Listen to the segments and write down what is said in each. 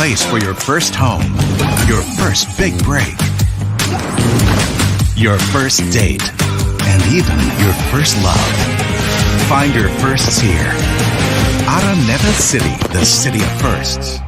place for your first home, your first big break, your first date, and even your first love. Find your firsts here. Araneta City, the city of firsts.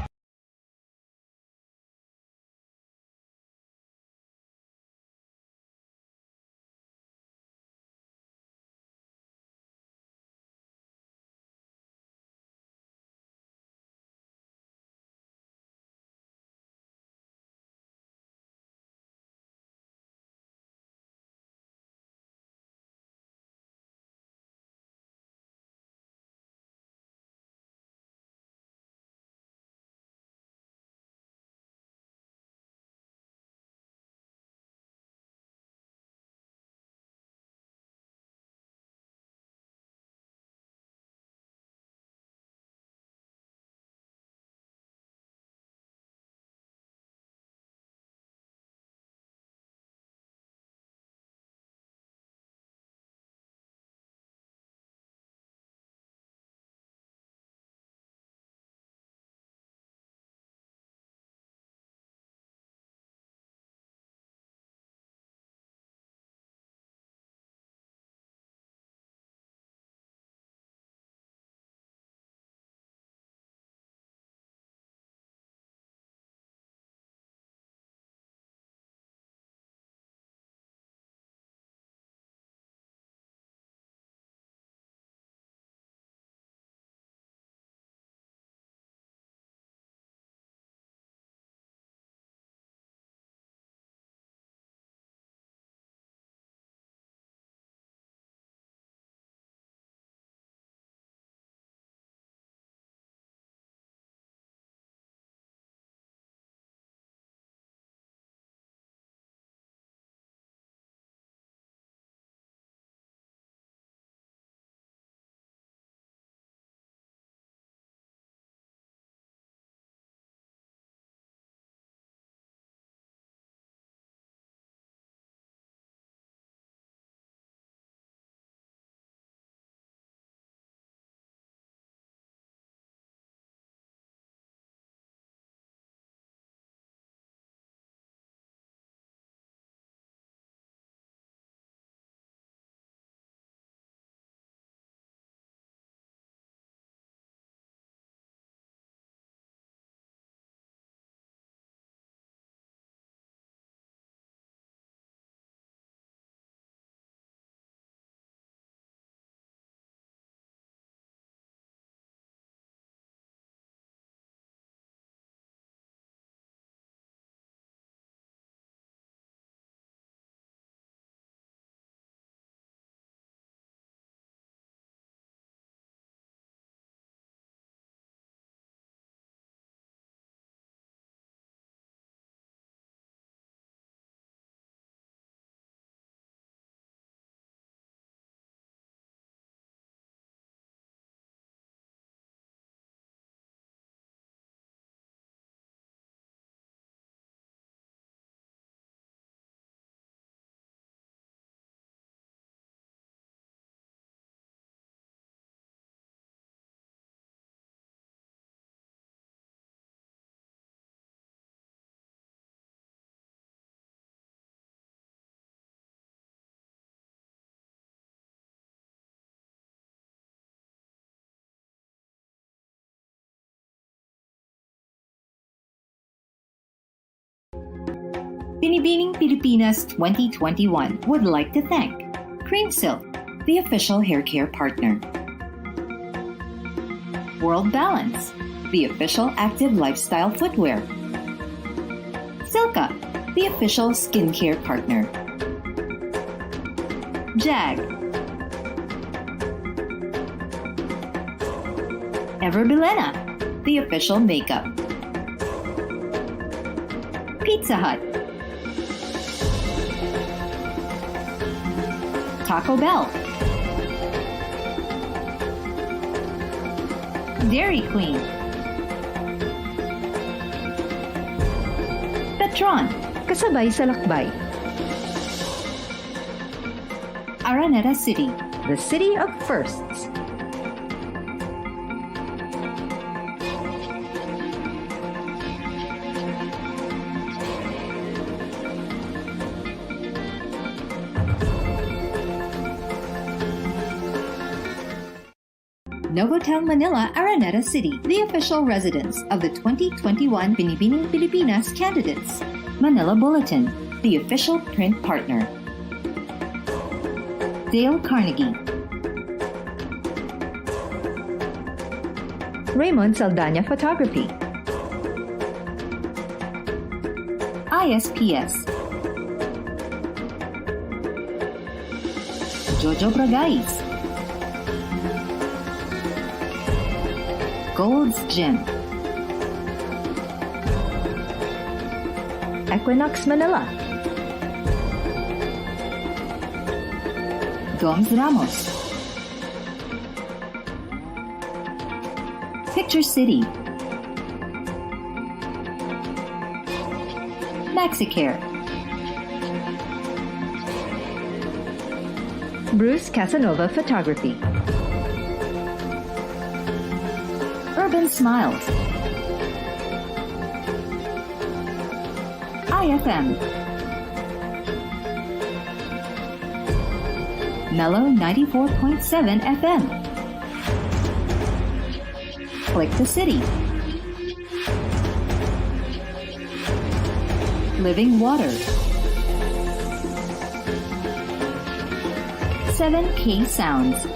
Binibining Pilipinas 2021 would like to thank Cream Silk, the official hair care partner. World Balance, the official active lifestyle footwear. Silka, the official skincare partner. Jag, Everbilena, the official makeup. Pizza Hut, Taco Bell, Dairy Queen, Petron, kasabay sa lakbay. Araneta City, the city of firsts. Novotel Manila, Araneta City, the official residence of the 2021 Binibining Pilipinas candidates. Manila Bulletin, the official print partner. Dale Carnegie. Raymond Saldana Photography. ISPS. Jojo Bragais. Gold's Gym. Equinox Manila. Gomes Ramos. Picture City. Maxicare. Bruce Casanova Photography. Urban Smiles. IFM. Mellow 94.7 FM. Click the City. Living Water. 7K Sounds.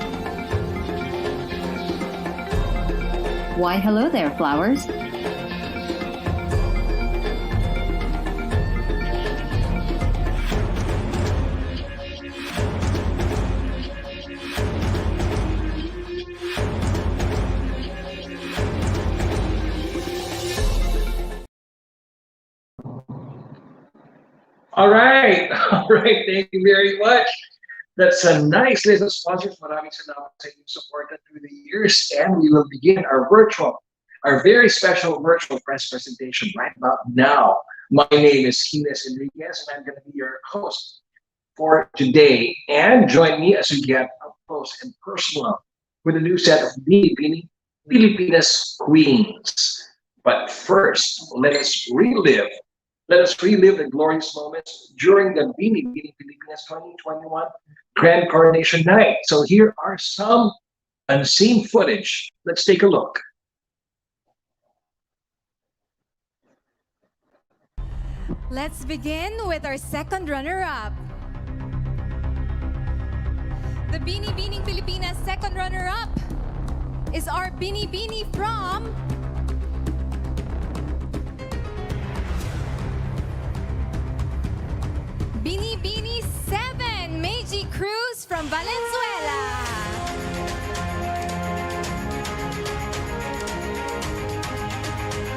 Why hello there, flowers. All right. Thank you very much. That's a nice list of sponsors. Maraming salamat sa inyong support through the years. And we will begin our very special virtual press presentation right about now. My name is Ines Enriquez, and I'm going to be your host for today. And join me as we get up close and personal with a new set of Binibining Pilipinas Queens. But first, let us relive the glorious moments during the Binibining Pilipinas 2021 Grand Coronation Night. So here are some unseen footage. Let's take a look. Let's begin with our second runner-up. The Binibining Pilipinas second runner-up is our Binibini from Binibini 7, Meiji Cruz from Valenzuela.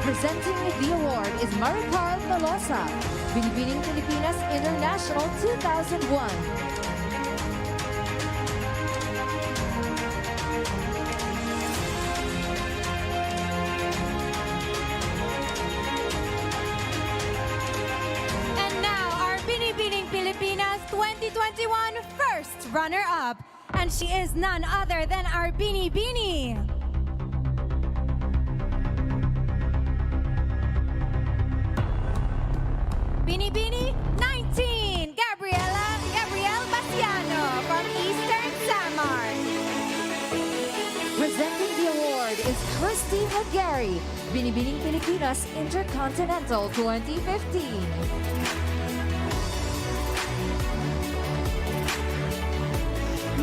Presenting the award is Maricar Melosa, Binibining Pilipinas International 2001. Binibining Pilipinas 2021 first runner-up, and she is none other than our Binibini. Binibini 19, Gabrielle Basiano from Eastern Samar. Presenting the award is Christine Hagari, Binibining Pilipinas Intercontinental 2015.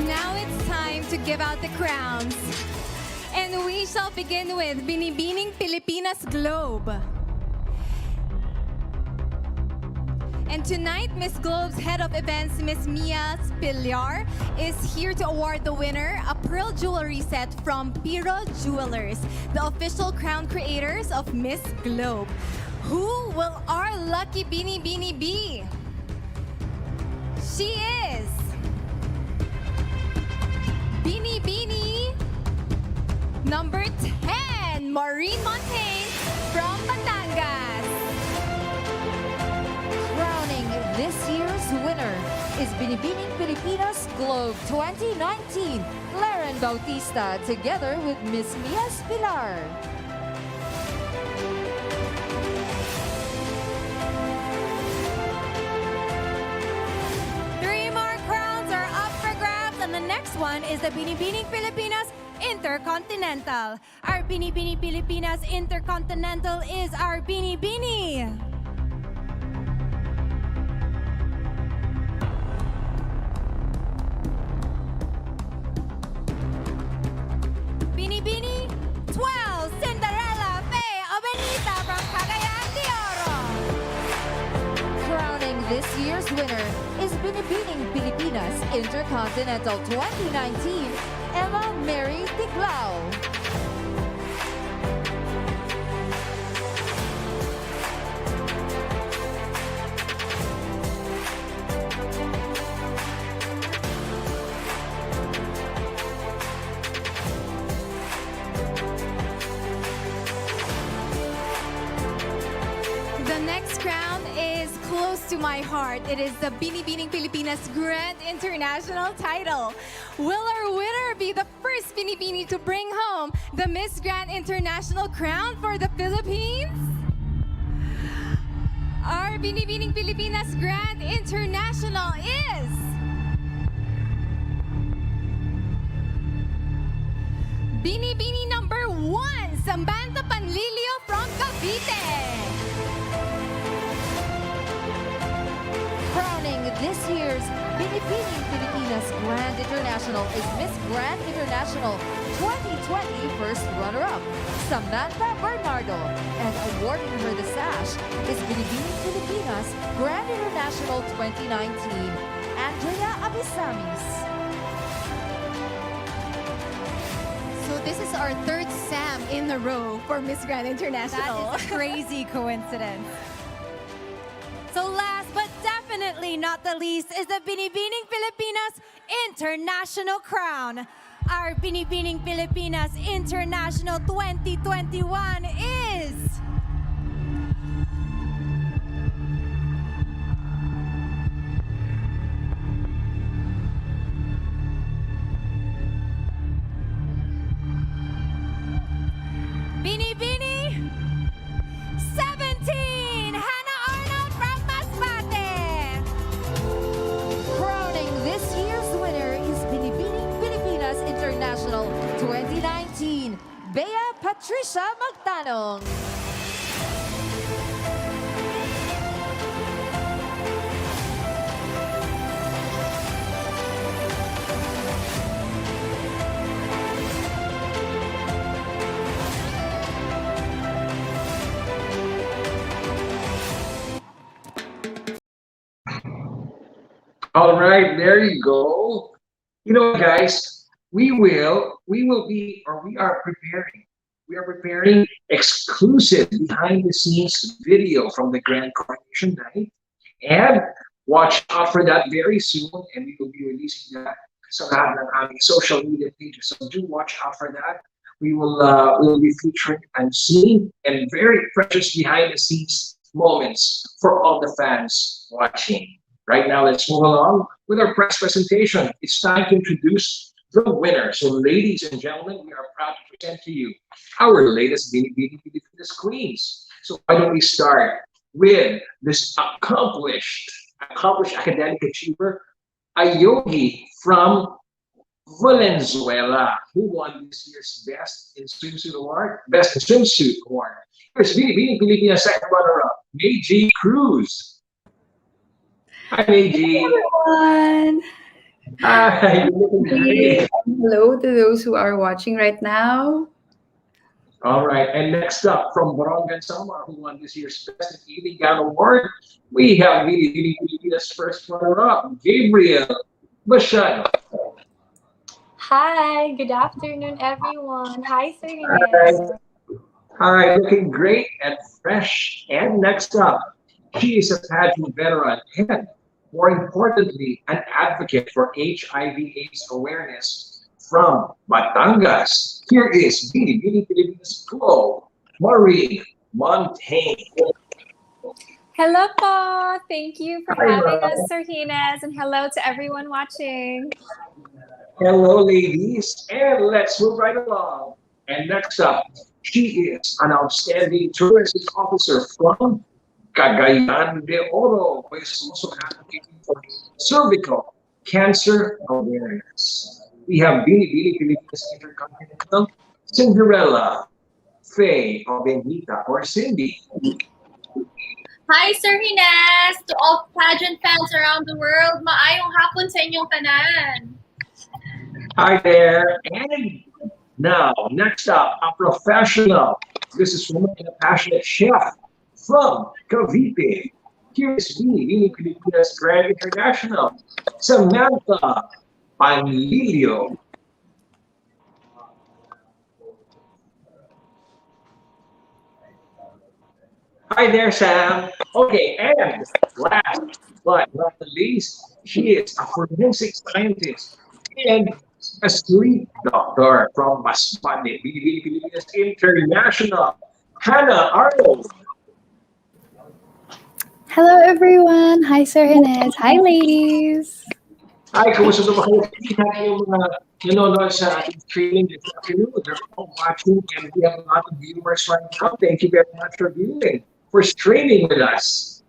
Now it's time to give out the crowns. And we shall begin with Binibining Pilipinas Globe. And tonight, Miss Globe's head of events, Miss Mia Spillar, is here to award the winner a pearl jewelry set from Piro Jewelers, the official crown creators of Miss Globe. Who will our lucky Binibini be? She is Binibini number 10, Maureen Montaigne from Batangas. Crowning this year's winner is Binibining Pilipinas Globe 2019, Laren Bautista, together with Miss Mia Spillar. Three more crowns are up for grabs, and the next one is the Binibining Pilipinas Intercontinental. Our Binibini Pilipinas Intercontinental is our Binibini. Binibini 12, Cinderella Faye Obenita from Cagayan de Oro. Crowning this year's winner is Binibining Pilipinas Intercontinental 2019, Emma Mary Tiglao. The next crown is close to my heart. It is the Binibining Pilipinas Grand International title. Will our winner be the first Binibini to bring home the Miss Grand International crown for the Philippines? Our Binibining Pilipinas Grand International is Binibini number 1, Samantha Panlilio from Cavite. Crowning this year's Binibining Pilipinas Grand International is Miss Grand International 2020 first runner-up, Samantha Bernardo. And awarding her the sash is Binibining Pilipinas Grand International 2019, Andrea Abisamis. So this is our third Sam in a row for Miss Grand International. That is a crazy coincidence. So last but definitely not the least is the Binibining Pilipinas International crown. Our Binibining Pilipinas International 2021 is Binibini 17, Hannah Arnold from Masbate. Crowning this year's winner is Binibining Pilipinas International 2019, Bea Patricia Magtanong. All right, there you go. You know, guys, we are preparing exclusive behind the scenes video from the Grand Coronation Night. And watch out for that very soon. And we will be releasing that sa lahat ng aming social media pages. So do watch out for that. We will be featuring unseen and very precious behind the scenes moments for all the fans watching. Right now, let's move along with our press presentation. It's time to introduce the winner. So, ladies and gentlemen, we are proud to present to you our latest Binibini Pilipinas queens. So, why don't we start with this accomplished academic achiever, a yogi from Valenzuela, who won this year's Best in Swimsuit Award. Here's Binibini Pilipinas second runner-up, Meiji Cruz. Hi, Meiji. Everyone. Hi. Hello to those who are watching right now. All right, and next up from Barongan Samar, who won this year's Best in Evening Gown Award, we have Binibini Pilipinas first runner-up, Gabriel Machado. Hi, good afternoon, everyone. Hi, Sir Hi. Ines. Hi, looking great and fresh. And next up, she is a pageant veteran and, more importantly, an advocate for HIV/AIDS awareness from Batangas. Here is Binibini Pilipinas Glow, Maureen Montaigne. Hello po. Thank you for Hi, having Ma'am. us, Sir Ines, and hello to everyone watching. Hello, ladies, and let's move right along. And next up, she is an outstanding tourism officer from Cagayan de Oro, who is also advocating for cervical cancer awareness. We have Binibini Pilipinas Intercontinental Cinderella, Faye, or Benita, or Cindy. Hi, Sir Hines! To all pageant fans around the world, maayong hapon sa inyong tanan. Hi there. And now, next up, a professional businesswoman and a passionate chef from Cavite. Here is Binibini Pilipinas Grand International, Samantha Panlilio. Hi there, Sam. Okay, and last but not the least, she is a forensic scientist and a sleep doctor from Masbate, Binibini Pilipinas International, Hannah Arnold. Hello, everyone. Hi, Sir Hines. Hi, ladies. Hi, kumusta ba kayo? Natin yung mga nanonood sa ating streaming this afternoon. They're all watching and we have a lot of viewers right now. Thank you very much for viewing, for streaming with us.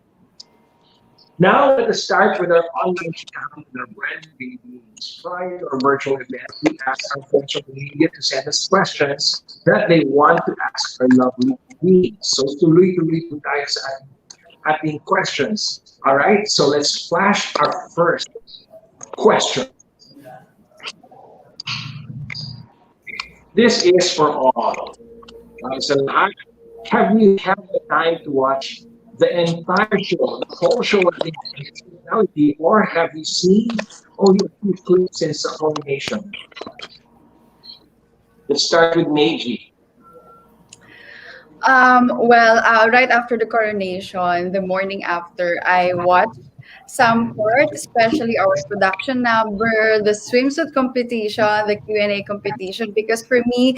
Now let us start with our online channel and our brand new babies. Prior to our virtual event, we ask our friends on media to send us questions that they want to ask our lovely queens. So tuloy-tuloy po tayo sa ating questions. All right, so let's flash our first question. This is for all. So have you had the time to watch the entire show, the whole show of the personality, or have you seen only a few clips since the coronation? Let's start with Meiji. Right after the coronation, the morning after, I watched some part, especially our production number, the swimsuit competition, the Q&A competition, because for me,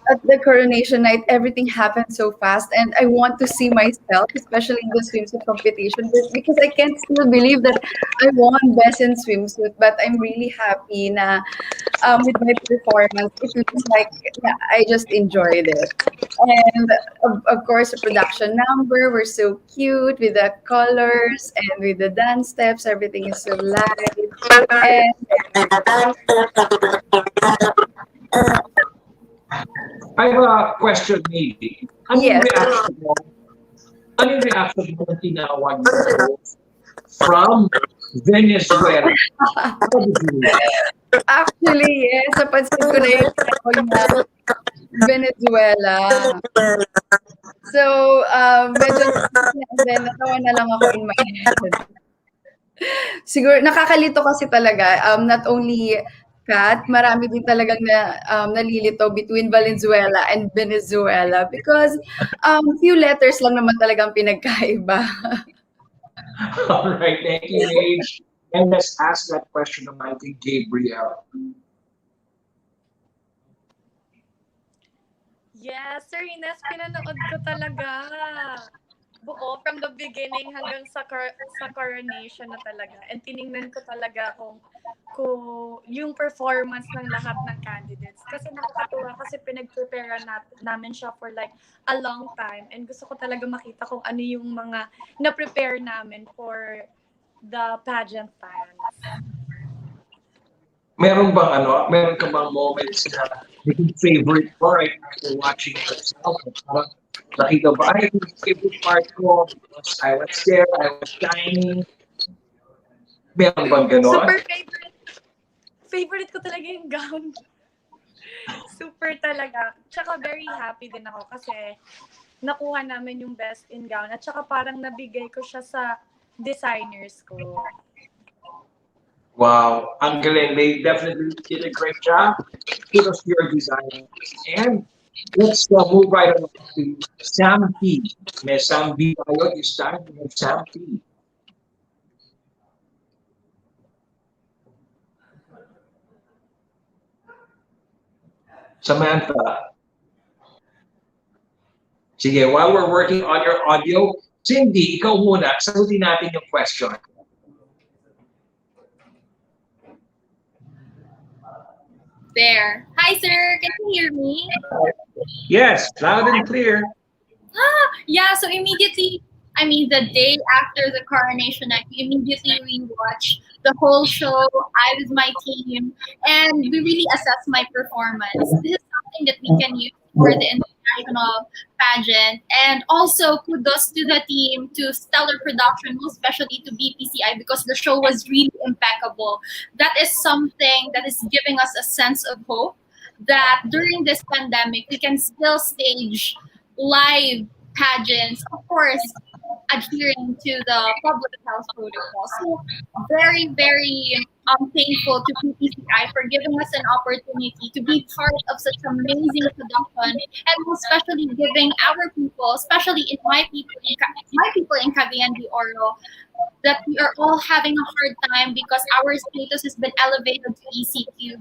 at the coronation night, everything happened so fast, and I want to see myself, especially in the swimsuit competition, because I can't still believe that I won best in swimsuit. But I'm really happy na with my performance. It looks like I just enjoyed it, and of course, the production number were so cute with the colors and with the dance steps. Everything is so light, and I have a question, maybe. Ano yung yes. reaction mo? Ano yung reaction mo nung tinawag mo from Venezuela? How did you react? Actually, yes, napansin ko na yung tinawag na Venezuela. So, medyo then natawa na lang ako in my head. Siguro, nakakalito kasi talaga, not only Kat, marami din talagang nalilito between Valenzuela and Venezuela because few letters lang naman talagang pinagkaiba. All right, thank you, Age. And let's ask that question of Auntie Gabriel. Yes, Sir Ines, pinanood ko talaga. Buo, from the beginning hanggang sa coronation na talaga. And tiningnan ko talaga kung yung performance ng lahat ng candidates. Kasi nakakatuwa kasi pinag-prepare namin siya for like a long time. And gusto ko talaga makita kung ano yung mga na-prepare namin for the pageant fans. Meron ka bang moments na yung favorite mo right after watching yourself? Parang nakita ba, ay, yung favorite part ko because I was there, I was shining. Meron bang gano'n? Super favorite ko talaga yung gown. Super talaga. Tsaka very happy din ako kasi nakuha namin yung best in gown at tsaka parang nabigay ko siya sa designers ko. Wow, ang galing. They definitely did a great job. Kudos to your designers. And let's move right along to Sam P. May Sam B tayo this time. May Sam P. Samantha. Sige, while we're working on your audio, Cindy, ikaw muna. Sagutin natin yung question. There. Hi, sir. Can you hear me? Yes, loud and clear. Yeah, so immediately I mean, the day after the coronation night, we immediately rewatch the whole show. I with my team, and we really assess my performance. This is something that we can use for the international pageant. And also, kudos to the team, to stellar production, most especially to BPCI, because the show was really impeccable. That is something that is giving us a sense of hope that during this pandemic, we can still stage live pageants, of course, adhering to the public health protocol. So very, very thankful to PPCI for giving us an opportunity to be part of such amazing production, and especially giving our people, especially in my people in Cagayan de Oro, that we are all having a hard time because our status has been elevated to ECQ.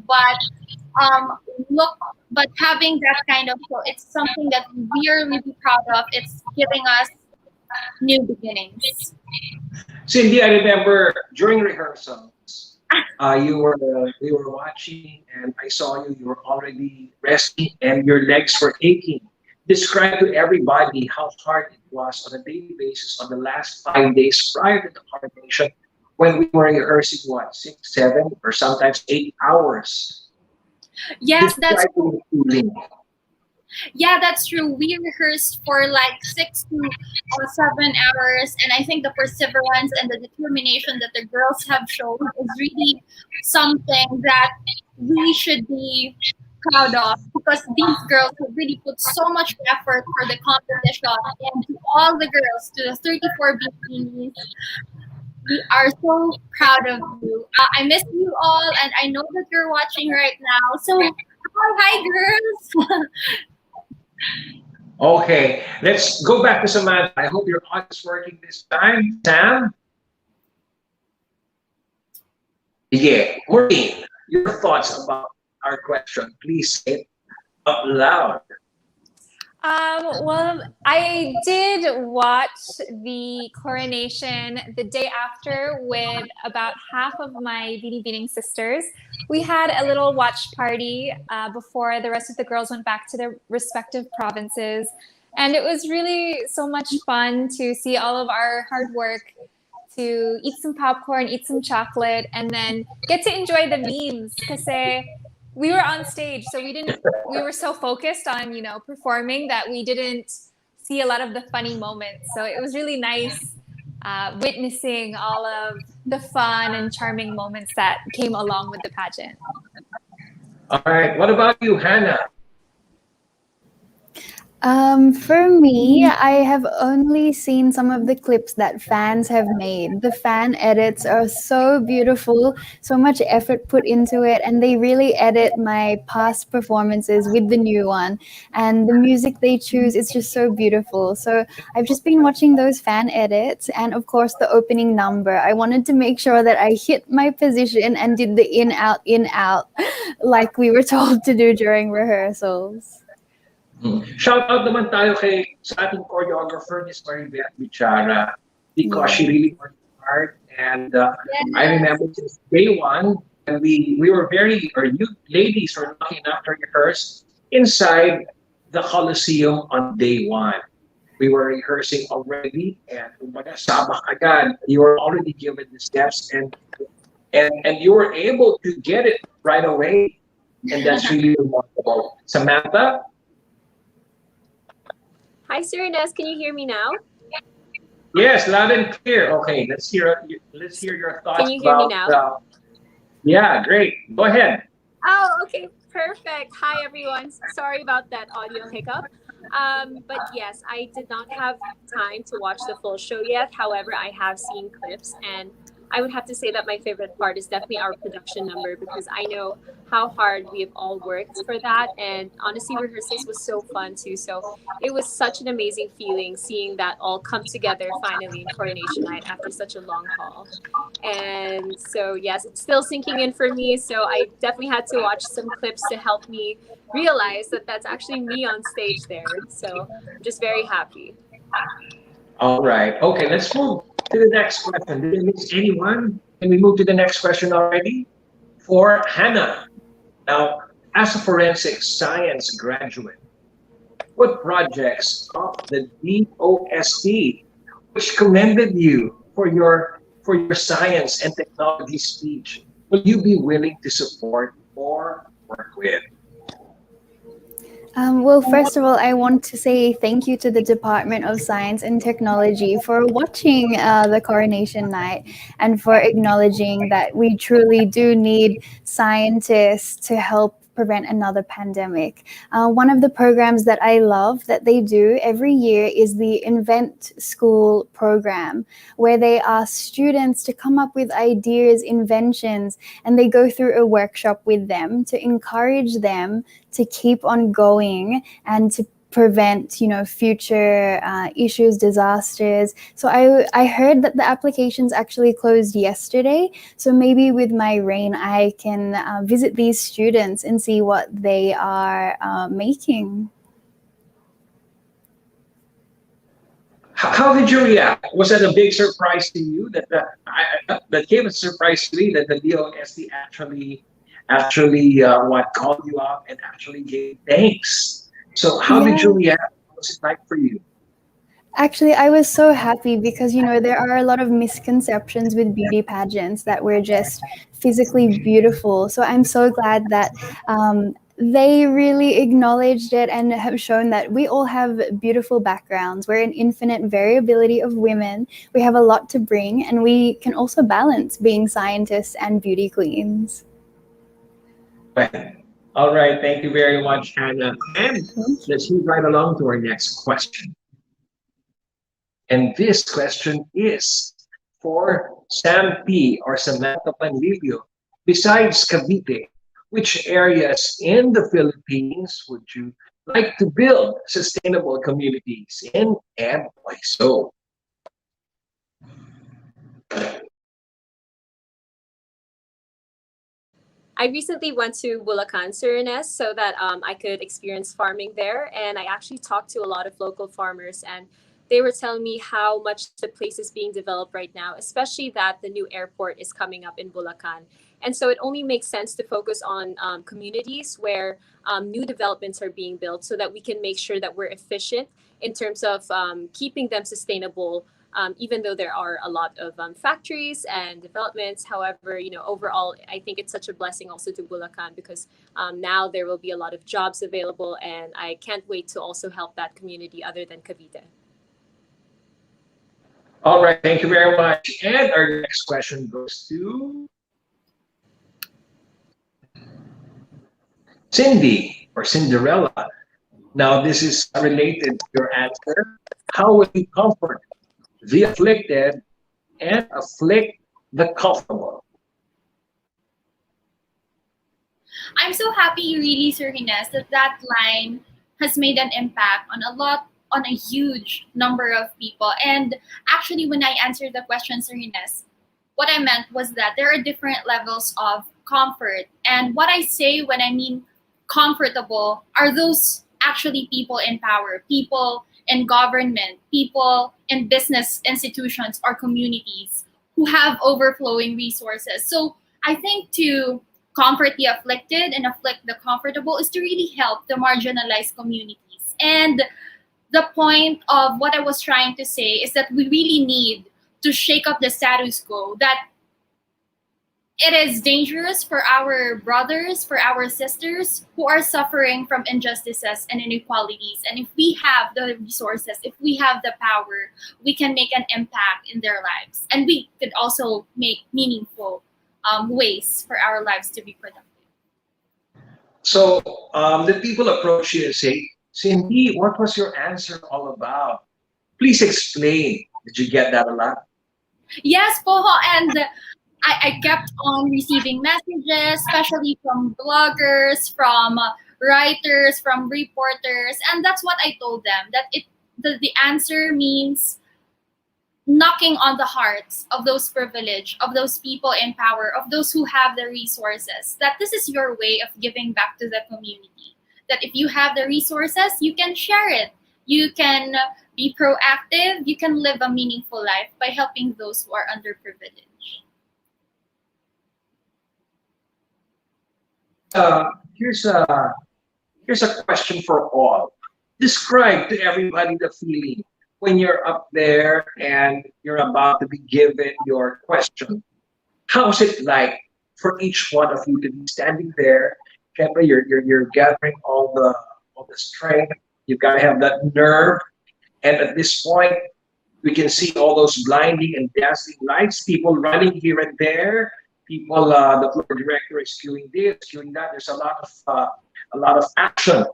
Um, look, but having that kind of show, it's something that we are really proud of. It's giving us new beginnings. Cindy, I remember during rehearsals, we were watching, and I saw you. You were already resting, and your legs were aching. Describe to everybody how hard it was on a daily basis on the last 5 days prior to the coronation, when we were rehearsing what 6, 7, or sometimes 8 hours. Yes, that's Describe the feeling. Yeah, that's true. We rehearsed for like 6 to 7 hours, and I think the perseverance and the determination that the girls have shown is really something that we should be proud of, because these girls have really put so much effort for the competition. And to all the girls, to the 34 bikinis, we are so proud of you. I miss you all, and I know that you're watching right now. So, hi girls. Okay, let's go back to Samantha. I hope your audio is working this time. Sam? Yeah, Maureen, your thoughts about our question. Please say it out loud. Well, I did watch the coronation the day after with about half of my Binibining sisters. We had a little watch party before the rest of the girls went back to their respective provinces. And it was really so much fun to see all of our hard work, to eat some popcorn, eat some chocolate, and then get to enjoy the memes. Because we were on stage, so we were so focused on, performing that we didn't see a lot of the funny moments. So it was really nice witnessing all of the fun and charming moments that came along with the pageant. All right, what about you, Hannah? For me, I have only seen some of the clips that fans have made. The fan edits are so beautiful, so much effort put into it, and they really edit my past performances with the new one. And the music they choose is just so beautiful. So I've just been watching those fan edits, and of course, the opening number. I wanted to make sure that I hit my position and did the in, out, like we were told to do during rehearsals. Shout out naman tayo sa ating choreographer, Miss Maribeth Bichara, because she really worked hard. And I remember since day one, and we were you ladies were lucky enough to rehearse inside the Coliseum on day one. We were rehearsing already, and kumbaga sabak agad. You were already given the steps, and you were able to get it right away, and that's really remarkable. Samantha? Hi, Sir Ines. Can you hear me now? Yes, loud and clear. Okay, let's hear your thoughts. Can you hear me now? Yeah, great. Go ahead. Oh, okay, perfect. Hi, everyone. Sorry about that audio hiccup. But yes, I did not have time to watch the full show yet. However, I have seen clips, and I would have to say that my favorite part is definitely our production number, because I know how hard we have all worked for that. And honestly, rehearsals was so fun too. So it was such an amazing feeling seeing that all come together finally in coronation night after such a long haul. And so, yes, it's still sinking in for me. So I definitely had to watch some clips to help me realize that that's actually me on stage there. So I'm just very happy. All right. Okay, let's move to the next question. Did I miss anyone? Can we move to the next question already? For Hannah. Now, as a forensic science graduate, what projects of the DOST which commended you for your science and technology speech, will you be willing to support or work with? Well, first of all, I want to say thank you to the Department of Science and Technology for watching the coronation night and for acknowledging that we truly do need scientists to help prevent another pandemic. One of the programs that I love that they do every year is the Invent School program, where they ask students to come up with ideas, inventions, and they go through a workshop with them to encourage them to keep on going and to prevent future issues, disasters. So I heard that the applications actually closed yesterday, so maybe with my reign I can visit these students and see what they are making. How did you react? Was that a big surprise to you that that came as a surprise to me that the DOST actually what called you out and actually gave thanks? So how did you Yeah. react? What was it like for you? Actually, I was so happy because, there are a lot of misconceptions with beauty pageants that we're just physically beautiful. So I'm so glad that they really acknowledged it and have shown that we all have beautiful backgrounds. We're an infinite variability of women. We have a lot to bring, and we can also balance being scientists and beauty queens. Right. All right. Thank you very much, Hannah. And let's move right along to our next question. And this question is for Sam P. or Samantha Panlilio. Besides Cavite, which areas in the Philippines would you like to build sustainable communities in, and why so? I recently went to Bulacan, Suriname, so that I could experience farming there. And I actually talked to a lot of local farmers, and they were telling me how much the place is being developed right now, especially that the new airport is coming up in Bulacan. And so it only makes sense to focus on communities where new developments are being built so that we can make sure that we're efficient in terms of keeping them sustainable, even though there are a lot of factories and developments. However, overall, I think it's such a blessing also to Bulacan because now there will be a lot of jobs available, and I can't wait to also help that community other than Cavite. All right. Thank you very much. And our next question goes to Cindy or Cinderella. Now, this is related to your answer. How will you comfort the afflicted and afflict the comfortable? I'm so happy, really, Sir Hines, that line has made an impact on a huge number of people. And actually, when I answered the question, Sir Hines, what I meant was that there are different levels of comfort. And what I say when I mean comfortable are those actually people in power, people in government, people in business institutions or communities who have overflowing resources. So I think to comfort the afflicted and afflict the comfortable is to really help the marginalized communities. And the point of what I was trying to say is that we really need to shake up the status quo, that it is dangerous for our brothers, for our sisters who are suffering from injustices and inequalities. And if we have the resources, if we have the power, we can make an impact in their lives. And we could also make meaningful ways for our lives to be productive. So the people approach you and say, Cindy, what was your answer all about? Please explain. Did you get that a lot? Yes, Poho, and I kept on receiving messages, especially from bloggers, from writers, from reporters, and that's what I told them, that the answer means knocking on the hearts of those privileged, of those people in power, of those who have the resources, that this is your way of giving back to the community. That if you have the resources, you can share it. You can be proactive. You can live a meaningful life by helping those who are underprivileged. Here's a question for all. Describe to everybody the feeling when you're up there and you're about to be given your question, how's it like for each one of you to be standing there? Siyempre, you're gathering all the strength. You've got to have that nerve. And at this point, we can see all those blinding and dazzling lights, people running here and there, people, the floor director is doing this, doing that. There's a lot of action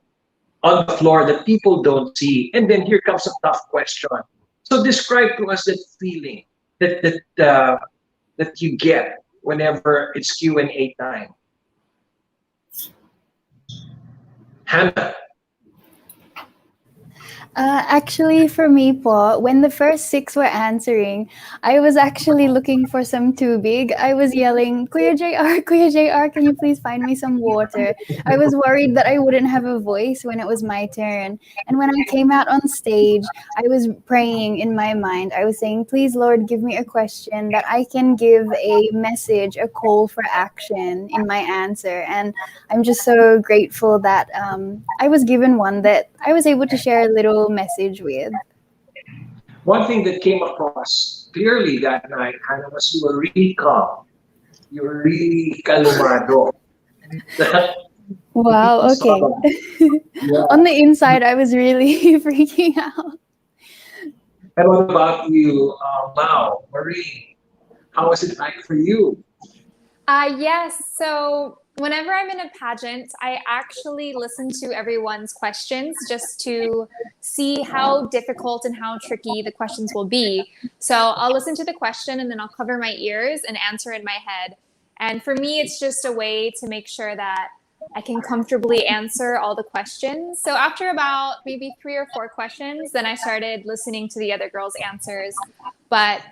on the floor that people don't see. And then here comes a tough question. So describe to us that feeling that you get whenever it's Q&A time. Hannah. Actually, for me, po, when the first six were answering, I was actually looking for some tubig. I was yelling, Kuya JR, can you please find me some water? I was worried that I wouldn't have a voice when it was my turn. And when I came out on stage, I was praying in my mind. I was saying, please, Lord, give me a question that I can give a message, a call for action in my answer. And I'm just so grateful that I was given one that I was able to share a little message with. One thing that came across clearly that night, Hannah, was you were really calm. You were really calmado. Wow, okay. Yeah. On the inside, I was really freaking out. And what about you, Mao, Marie? How was it like for you? Yes. So whenever I'm in a pageant, I actually listen to everyone's questions just to see how difficult and how tricky the questions will be. So I'll listen to the question and then I'll cover my ears and answer in my head. And for me, it's just a way to make sure that I can comfortably answer all the questions. So after about maybe 3 or 4 questions, then I started listening to the other girls' answers. But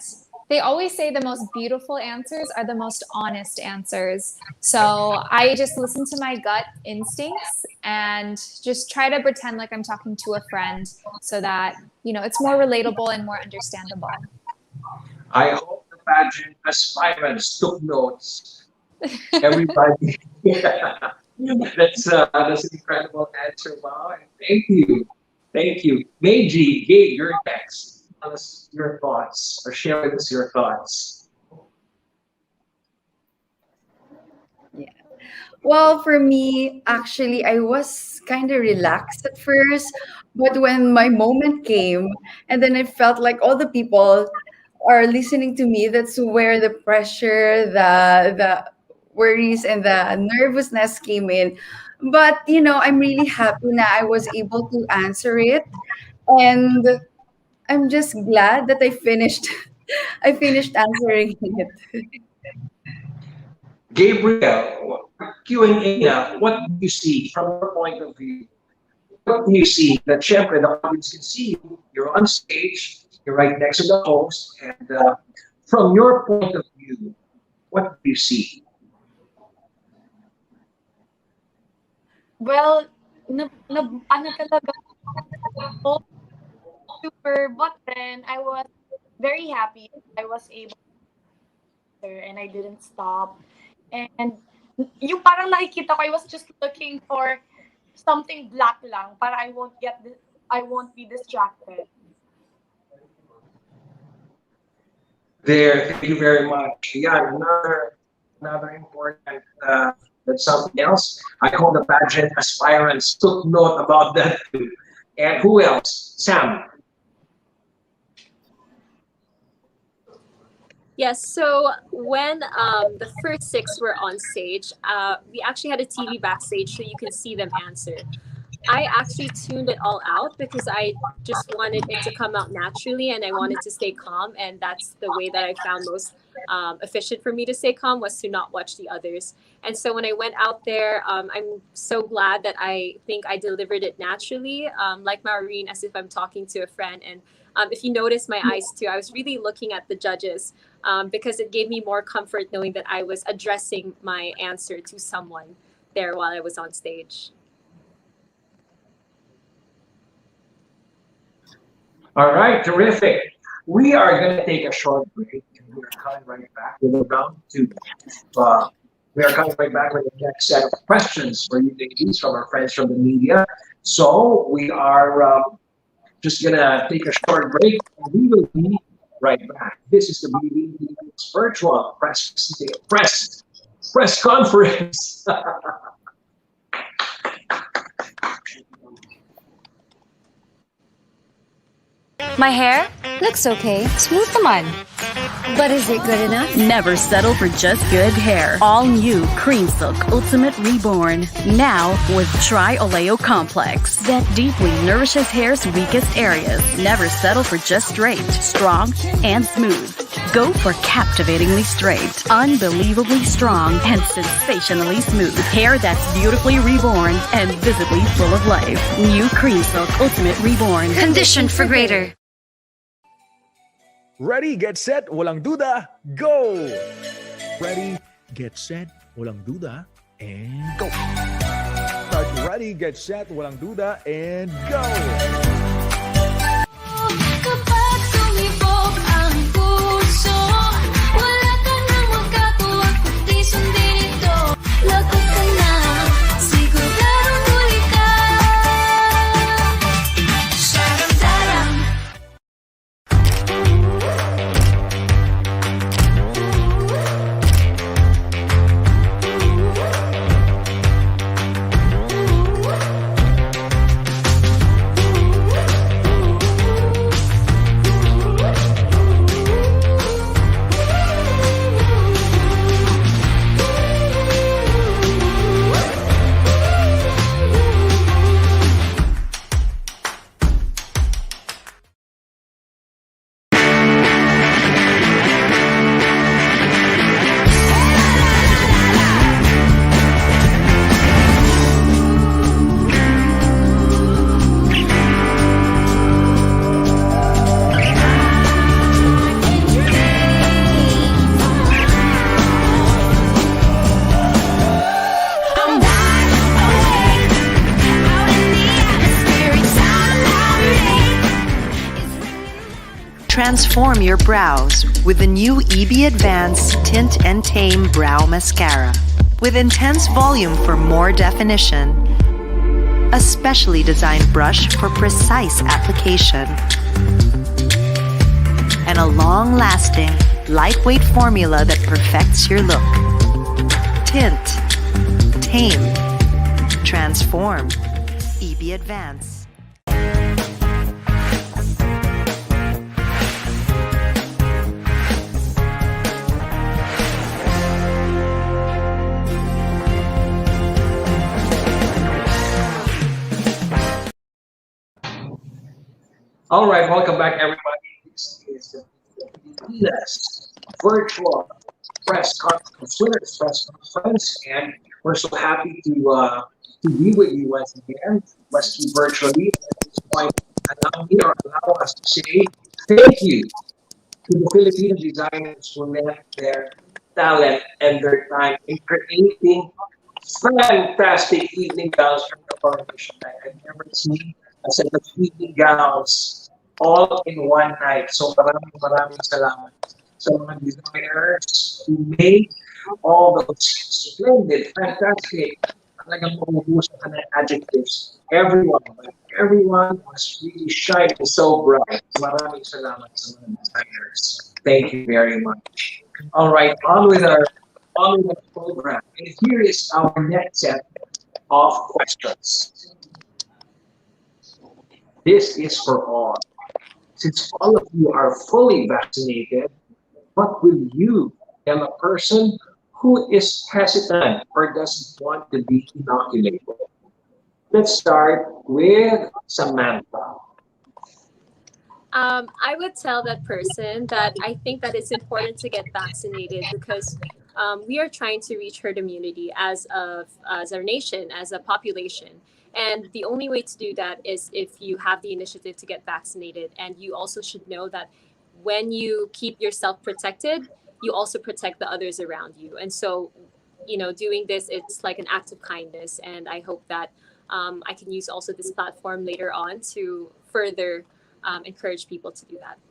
they always say the most beautiful answers are the most honest answers. So I just listen to my gut instincts and just try to pretend like I'm talking to a friend so that, it's more relatable and more understandable. I hope the pageant aspirants took notes. Everybody. That's an incredible answer, Wow. And thank you. Thank you. Meiji, Gabe, you're next. Tell us your thoughts or share with us your thoughts. Yeah. Well, for me, actually, I was kind of relaxed at first, but when my moment came, and then I felt like all the people are listening to me, that's where the pressure, the worries, and the nervousness came in. But I'm really happy that I was able to answer it, and I'm just glad that I finished. I finished answering it. Gabriel, Q&A now, what do you see from your point of view? What do you see that syempre the audience can see you? You're on stage, you're right next to the host, and from your point of view, what do you see? Well, ano talaga, super, but then I was very happy I was able to answer and I didn't stop. And yung parang nakikita ko, I was just looking for something black lang para I won't be distracted. There, thank you very much. Yeah, another important, that's something else. I hope the pageant aspirants took note about that too. And who else? Sam. Yes, so when the first 6 were on stage, we actually had a TV backstage so you can see them answer. I actually tuned it all out because I just wanted it to come out naturally and I wanted to stay calm. And that's the way that I found most efficient for me to stay calm, was to not watch the others. And so when I went out there, I'm so glad that I think I delivered it naturally, like Maureen, as if I'm talking to a friend. And if you notice my eyes too, I was really looking at the judges because it gave me more comfort knowing that I was addressing my answer to someone there while I was on stage. All right, terrific. We are going to take a short break and we are coming right back with a round 2. We are coming right back with the next set of questions for you ladies from our friends from the media. So we are just gonna take a short break, and we will be right back. This is the BB virtual press conference. My hair? Looks okay. Smooth naman. But is it good enough? Never settle for just good hair. All new Cream Silk Ultimate Reborn. Now with Tri Oleo Complex that deeply nourishes hair's weakest areas. Never settle for just straight, strong, and smooth. Go for captivatingly straight, unbelievably strong, and sensationally smooth. Hair that's beautifully reborn and visibly full of life. New Cream Silk Ultimate Reborn. Conditioned for greater. Ready, get set, walang duda, go! Ready, get set, walang duda, and go! Start ready, get set, walang duda, and go! Kapag sumibok ang puso, wala ka nang magkatuwag, kundi sundin ito. Lagot ka na, siguradong huli ka. Sharam-daram. Transform your brows with the new EB Advanced Tint and Tame Brow Mascara. With intense volume for more definition, a specially designed brush for precise application, and a long-lasting, lightweight formula that perfects your look. Tint, Tame, Transform, EB Advance. All right, welcome back, everybody. This is the Pilipinas virtual press conference, winners press conference, and we're so happy to be with you once again, mostly virtually. At this point, allow me or allow us to say thank you to the Filipino designers who lent their talent and their time in creating fantastic evening gowns from the coronation night. I've never seen a set of evening gowns all in one night. So maraming salamat sa mga designers who made all those splendid, fantastic, talagang mauubusan ka ng adjectives. Everyone was really shining so bright. Maraming salamat sa mga designers. Thank you very much. All right, on with the program. And here is our next set of questions. This is for all. Since all of you are fully vaccinated, what will you tell a person who is hesitant or doesn't want to be inoculated? Let's start with Samantha. I would tell that person that I think that it's important to get vaccinated because we are trying to reach herd immunity as our nation, as a population. And the only way to do that is if you have the initiative to get vaccinated. And you also should know that when you keep yourself protected, you also protect the others around you. And so, doing this, it's like an act of kindness. And I hope that I can use also this platform later on to further encourage people to do that.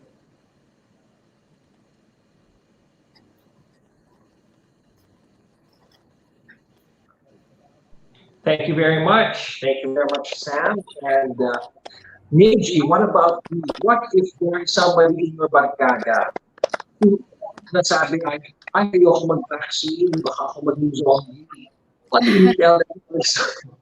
Thank you very much. Thank you very much, Sam. And Niji, what about you? What if there is somebody in your barkada who nasabi ay, ayoko mag-vaccine, baka ako maging zombie. What will you tell that person?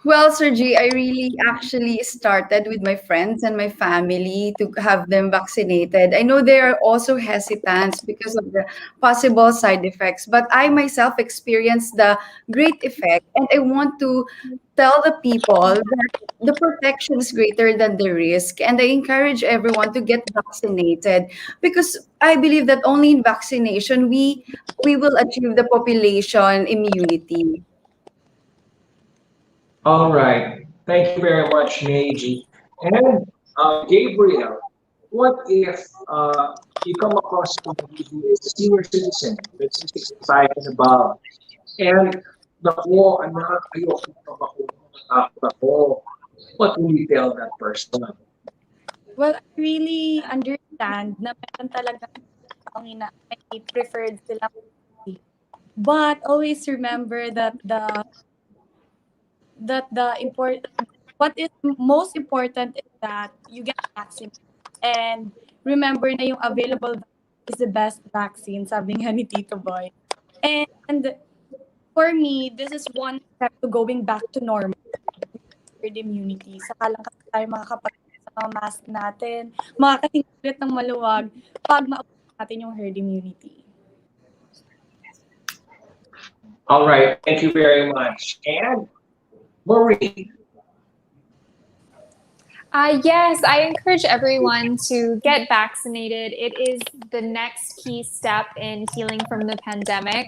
Well, Sergi, I really actually started with my friends and my family to have them vaccinated. I know they are also hesitant because of the possible side effects, but I myself experienced the great effect, and I want to tell the people that the protection is greater than the risk, and I encourage everyone to get vaccinated because I believe that only in vaccination we will achieve the population immunity. All right. Thank you very much, Neji. And Gabriel, what if you come across somebody who is a senior citizen, let's say 65 and above, and naku, anak, ayoko pa ako, natatakot ako. What will you tell that person? Well, I really understand na meron talaga taong may preferred sila. But always remember that the important what is most important is that you get vaccinated. And remember na yung available vaccine is the best vaccine, sabi nga ni Tito Boy. And for me, this is one step to going back to normal, herd immunity. Saka lang kasi tayo makakapag sa mga mask natin, makakahingulit ng maluwag pag maabot natin yung herd immunity. All right. Thank you very much. And Maureen, Yes, I encourage everyone to get vaccinated. It is the next key step in healing from the pandemic.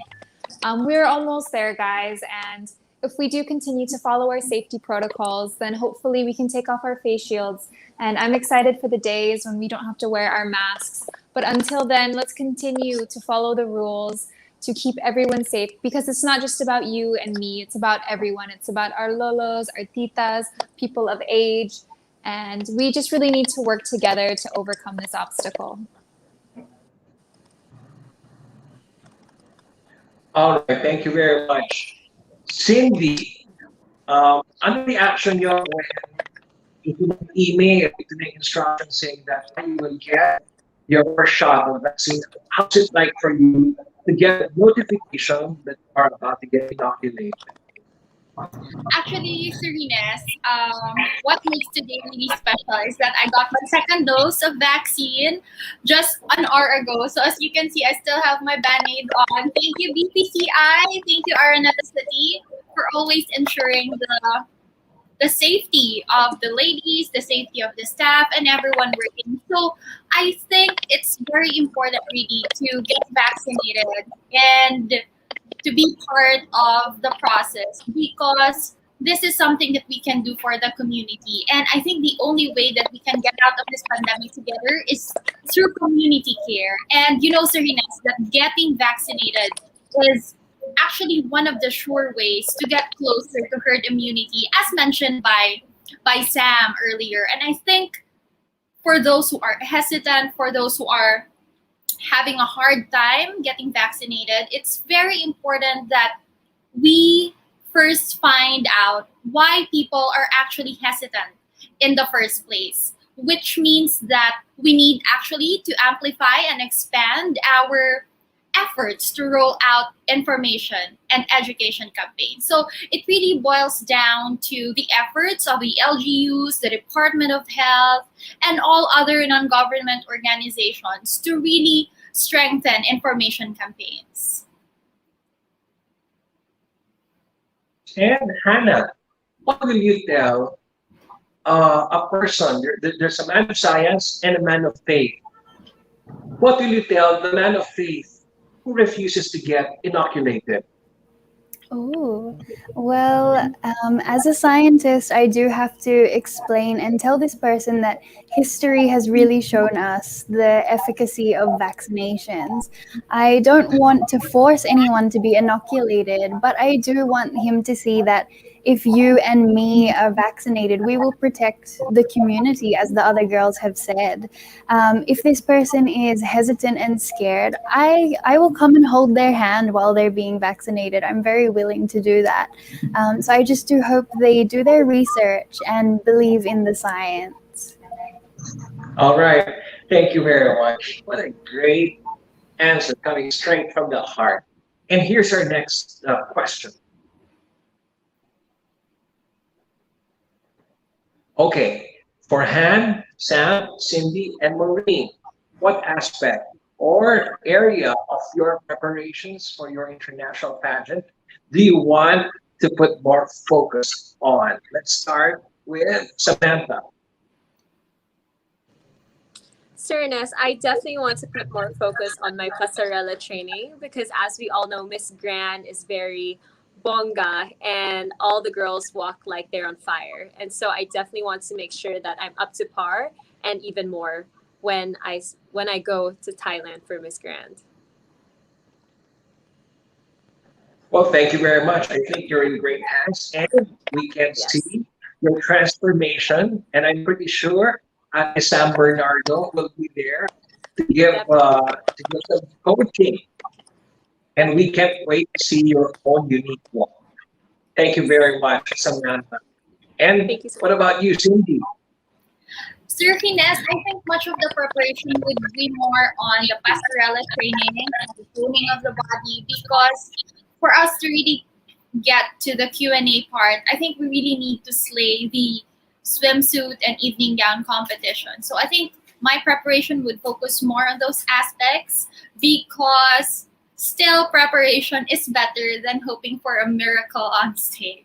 We're almost there, guys. And if we do continue to follow our safety protocols, then hopefully we can take off our face shields. And I'm excited for the days when we don't have to wear our masks. But until then, let's continue to follow the rules to keep everyone safe, because it's not just about you and me, it's about everyone. It's about our lolos, our titas, people of age, and we just really need to work together to overcome this obstacle. all right. Thank you very much. Cindy, ano reaction nyo when ito ng email, ito ng instruction saying that you will get your first shot of vaccine? How's it like for you to get a notification that you are about to get inoculated? Actually, Serenas, what makes today really special is that I got my second dose of vaccine just an hour ago. So as you can see, I still have my band-aid on. Thank you, BPCI. Thank you, Araneta City, for always ensuring the safety of the ladies, the safety of the staff, and everyone working. So I think it's very important really to get vaccinated and to be part of the process, because this is something that we can do for the community. And I think the only way that we can get out of this pandemic together is through community care. And you know, Serenas, that getting vaccinated is actually one of the sure ways to get closer to herd immunity, as mentioned by Sam earlier. And I think for those who are hesitant, for those who are having a hard time getting vaccinated, it's very important that we first find out why people are actually hesitant in the first place, which means that we need actually to amplify and expand our efforts to roll out information and education campaigns. So it really boils down to the efforts of the LGUs, the Department of Health, and all other non-government organizations to really strengthen information campaigns. And Hannah, what will you tell a person? There's a man of science and a man of faith. What will you tell the man of faith who refuses to get inoculated? Oh, well, as a scientist, I do have to explain and tell this person that history has really shown us the efficacy of vaccinations. I don't want to force anyone to be inoculated, but I do want him to see that if you and me are vaccinated, we will protect the community, as the other girls have said. If this person is hesitant and scared, I will come and hold their hand while they're being vaccinated. I'm very willing to do that. So I just do hope they do their research and believe in the science. All right. Thank you very much. What a great answer coming straight from the heart. And here's our next question. Okay, for Han, Sam, Cindy, and Maureen, what aspect or area of your preparations for your international pageant do you want to put more focus on? Let's start with Samantha. Sir Ernest, I definitely want to put more focus on my pasarela training because, as we all know, Miss Grand is very bonga and all the girls walk like they're on fire. And so I definitely want to make sure that I'm up to par and even more when I go to Thailand for Miss Grand. Well, thank you very much. I think you're in great hands, and we can see your transformation. And I'm pretty sure Sam Bernardo will be there to give some coaching. And we can't wait to see your own unique walk. Thank you very much, Samantha. And what about you, Cindy? Sir Ines, I think much of the preparation would be more on the pastorela training and the toning of the body, because for us to really get to the Q&A part, I think we really need to slay the swimsuit and evening gown competition. So I think my preparation would focus more on those aspects, because still preparation is better than hoping for a miracle on stage.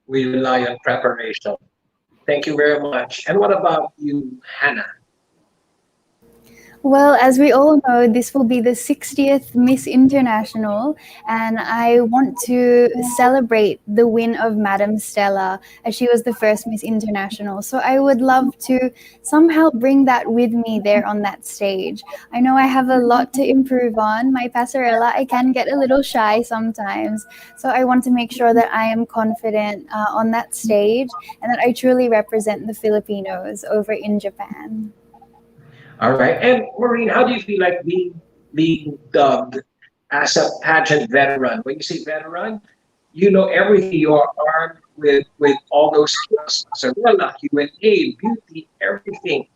We rely on preparation. Thank you very much. And what about you, Hannah? Well, as we all know, this will be the 60th Miss International, and I want to celebrate the win of Madam Stella, as she was the first Miss International. So I would love to somehow bring that with me there on that stage. I know I have a lot to improve on. My passerella, I can get a little shy sometimes. So I want to make sure that I am confident on that stage and that I truly represent the Filipinos over in Japan. All right. And Maureen, how do you feel like being dubbed as a pageant veteran? When you say veteran, you know everything. You are armed with all those skills. So Q&A, beauty, everything.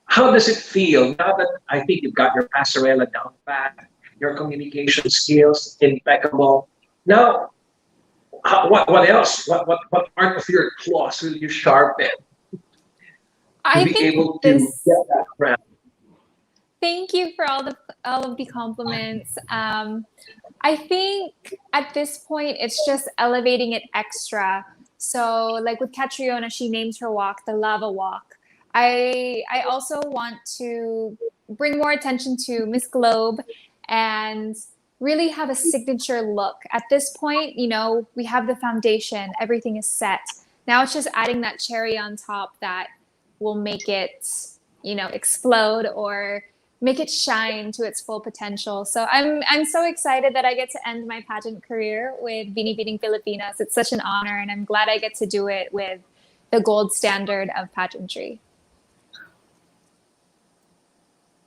How does it feel now that I think you've got your passerella down pat, your communication skills impeccable? Now, what else? What part of your claws will you sharpen to I be think able to get that crown? Thank you for all of the compliments. I think at this point it's just elevating it extra. So like with Catriona, she named her walk the lava walk. I also want to bring more attention to Miss Globe and really have a signature look. At this point, you know, we have the foundation, everything is set. Now it's just adding that cherry on top that will make it, you know, explode or make it shine to its full potential. So I'm so excited that I get to end my pageant career with Binibining Pilipinas. It's such an honor, and I'm glad I get to do it with the gold standard of pageantry.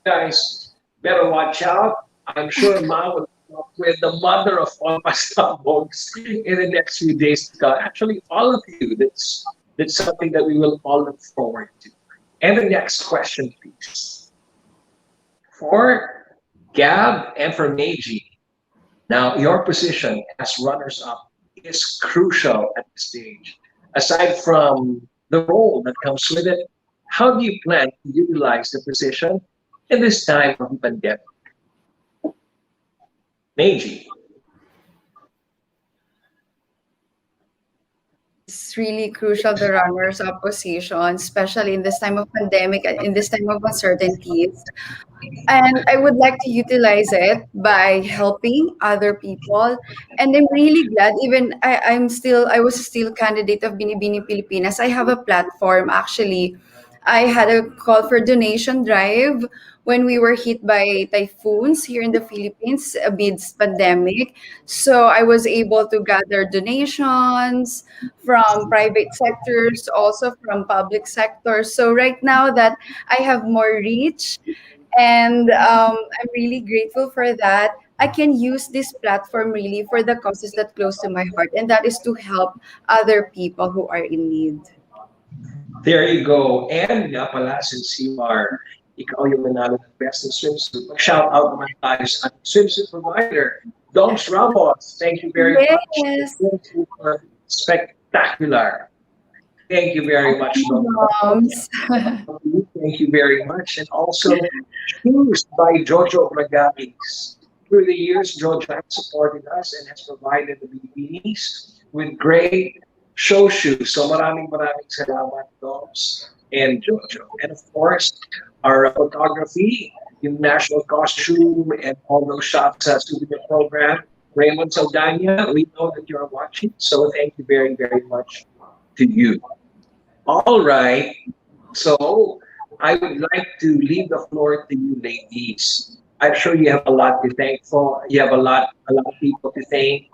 Guys, better watch out. I'm sure Ma will come up with the mother of all my books in the next few days to come. Actually, all of you, that's something that we will all look forward to. And the next question, please. For Gab and for Meiji, now your position as runners-up is crucial at this stage. Aside from the role that comes with it, how do you plan to utilize the position in this time of the pandemic? Meiji. It's really crucial, the runners up position, especially in this time of pandemic and in this time of uncertainties. And I would like to utilize it by helping other people. And I'm really glad, even I was still candidate of Binibini Pilipinas. I have a platform actually. I had a call for donation drive when we were hit by typhoons here in the Philippines amidst pandemic. So I was able to gather donations from private sectors, also from public sectors. So right now that I have more reach, and I'm really grateful for that. I can use this platform really for the causes that close to my heart, and that is to help other people who are in need. There you go. And nga pala, since you are, ikaw yung nanalo ng best in swimsuit, mag-shout out naman tayo sa ating swimsuit provider, Doms Ramos. Thank you very much. Yes. Swimsuit are spectacular. Thank you very much, Doms. Moms. Thank you very much. And also, shoes by Jojo Bragalis. Through the years, Jojo has supported us and has provided the Filipinis with great show shoes. So maraming salamat, Doms and Jojo. And of course, our photography, yung national costume, and all those shots souvenir program. Raymond Saldana, we know that you're watching, so thank you very, very much to you. All right. So I would like to leave the floor to you, ladies. I'm sure you have a lot to thank for. You have a lot of people to thank.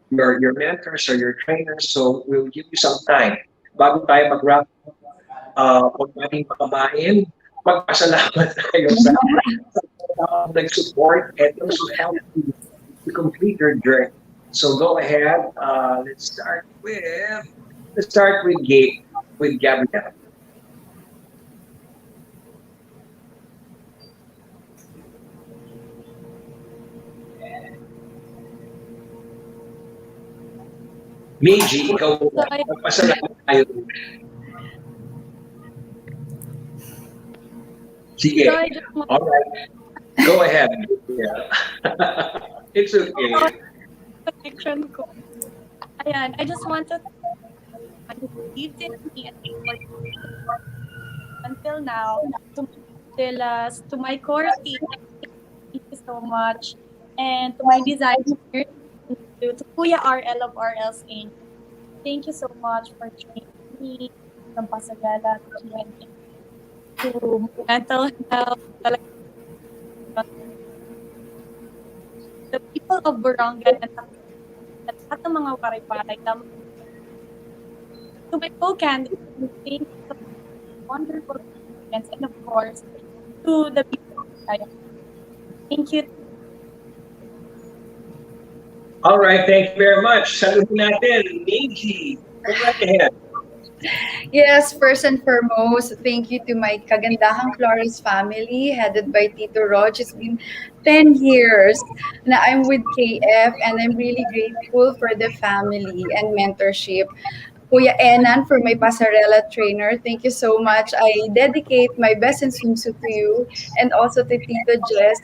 Your mentors or your trainers. So we'll give you some time. Bago tayo mag-wrap, huwag natin pakabain. Magpasalamat tayo sa nag-support and those who helped you to complete your journey. So go ahead. Let's start with Gabrielle. Meiji, ikaw muna. Magpasalamat tayo. Sige. So I just want All right. Go ahead. Yeah. It's okay. connection ko. Ayan, I just want to who believed in me and supported me until now, to my Villas, to my core team, thank you so much. And to my designers, to Kuya RL of RL's Inc. Thank you so much for training me from Pasagala to Q&A to mental health. The people of Borongan and lahat ng mga pare-pare to my co-candidates, thank you for wonderful experience, and of course, to the people of Kaya. Thank you. All right. Thank you very much. Salutin natin. Meiji. Go right ahead. Yes, first and foremost, thank you to my Kagandahang Flores family, headed by Tito Rog. It's been 10 years na I'm with KF, and I'm really grateful for the family and mentorship. Kuya Enan, for my pasarela trainer, thank you so much. I dedicate my best in swimsuit to you, and also to Tito Jess.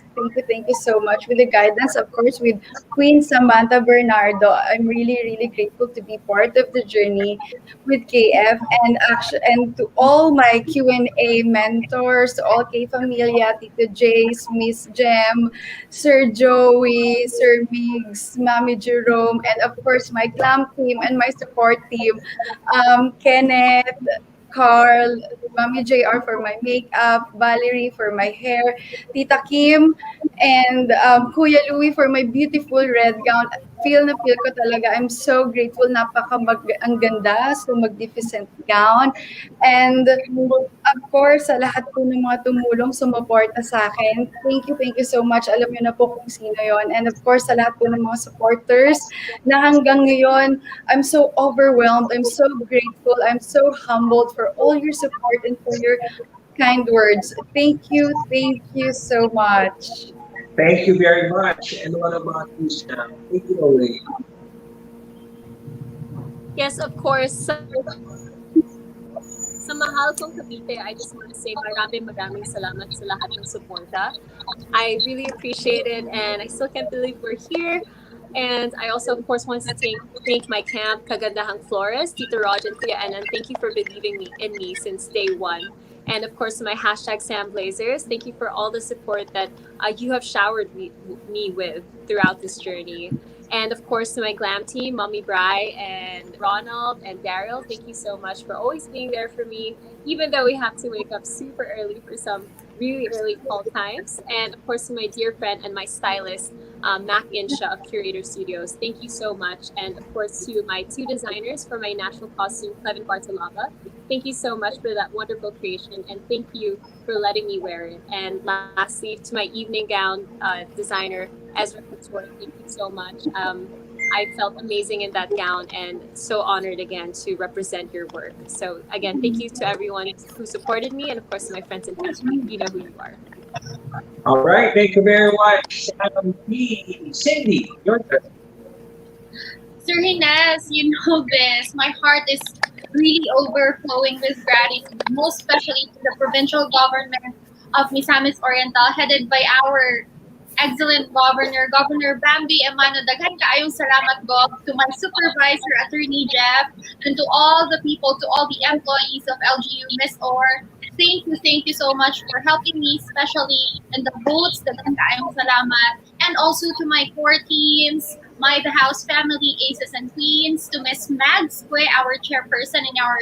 Thank you so much with the guidance, of course, with Queen Samantha Bernardo. I'm really, really grateful to be part of the journey with KF, and to all my Q&A mentors, to all K Familia, Tito Jace, Miss Jem, Sir Joey, Sir Migs, Mami Jerome, and of course my clam team and my support team, Kenneth, Carl, Mami JR for my makeup, Valerie for my hair, Tita Kim, and Kuya Louie for my beautiful red gown. Feel na feel ko talaga. I'm so grateful. Ang ganda. So magnificent gown. And of course, sa lahat po ng mga tumulong, sumuporta sa akin. Thank you so much. Alam niyo na po kung sino yon. And of course, sa lahat po ng mga supporters na hanggang ngayon, I'm so overwhelmed. I'm so grateful. I'm so humbled for all your support and for your kind words. Thank you so much. Thank you very much. And what about you, Sam? Take it away. Yes, of course. Sa mahal kong Cavite, I just want to say maraming salamat sa lahat ng suporta. I really appreciate it, and I still can't believe we're here. And I also, of course, want to thank my camp, Kagandahang Flores, Tito Rog, and Kuya Enan. Thank you for believing in me since day one. And of course, my hashtag Sam Blazers. Thank you for all the support that you have showered me with throughout this journey. And of course, to my glam team, Mommy Bri and Ronald and Daryl, thank you so much for always being there for me, even though we have to wake up super early for some really early call times. And of course, to my dear friend and my stylist, Mac Insha of Curator Studios, thank you so much. And of course, to my two designers for my national costume, Clevin Bartolava, thank you so much for that wonderful creation. And thank you for letting me wear it. And lastly, to my evening gown designer, Ezra Couture, thank you so much. I felt amazing in that gown and so honored again to represent your work. So again, thank you to everyone who supported me and of course to my friends and family. You know who you are. All right, thank you very much, Cindy. Your turn. Sir Hines, you know this. My heart is really overflowing with gratitude, most especially to the provincial government of Misamis Oriental, headed by our excellent governor, Governor Bambi Emano. Daghan kaayong salamat, Gov, to my supervisor, Attorney Jeff, and to all the people, to all the employees of LGU, Miss Or. Thank you so much for helping me, especially in the votes. Daghan kaayong salamat. And also to my core teams, my The House family, Aces and Queens, to Miss Mags Kwe, our chairperson in our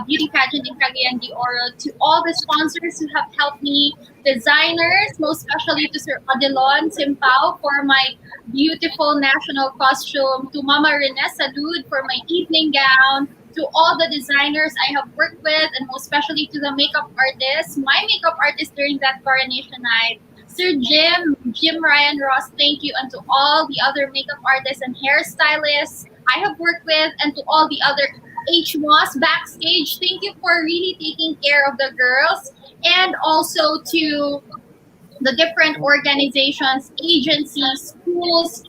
beauty pageant in Cagayan de Oro, to all the sponsors who have helped me, designers, most especially to Sir Adelon Simpao for my beautiful national costume, to Mama Rene Salud for my evening gown, to all the designers I have worked with, and most especially to the makeup artists, my makeup artist during that coronation night, Sir Jim Ryan Ross, thank you, and to all the other makeup artists and hairstylists I have worked with, and to all the other HMOS backstage, thank you for really taking care of the girls, and also to the different organizations, agencies, schools,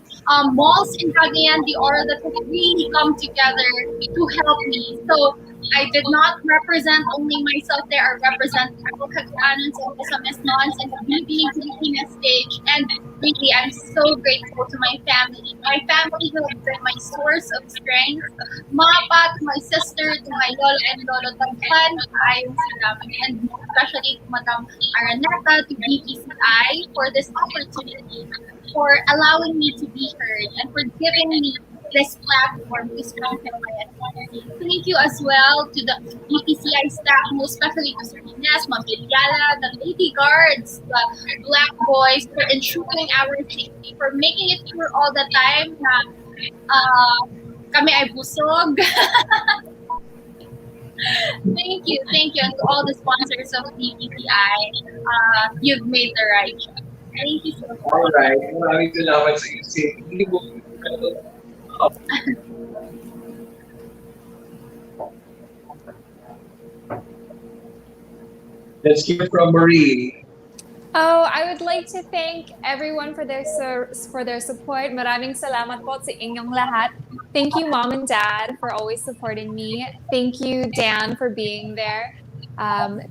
malls in Cagayan de Oro that have really come together to help me. So I did not represent only myself there. I represent all Cagayanons and Misamis in the Binibining Pilipinas stage. And really, I'm so grateful to my family. My family who have been my source of strength. Mapa, to my sister, to my lolo and lolo Tagpan, ayong salamat. And especially to Madam Araneta, to BPCI for this opportunity, for allowing me to be heard, and for giving me this platform to strengthen my advocacy. Thank you as well to the BPCI staff, most especially to Sir Ines, Mabiliala, the Lady Guards, the Black Boys, for ensuring our safety, for making it sure all the time na kami ay busog. Thank you, and to all the sponsors of BPCI, you've made the right choice. Thank you so much. All right, maraming salamat sa iyo, Cindy. Let's hear from Marie. Oh, I would like to thank everyone for their support. Maraming salamat po sa inyong lahat. Thank you, Mom and Dad, for always supporting me. Thank you, Dan, for being there.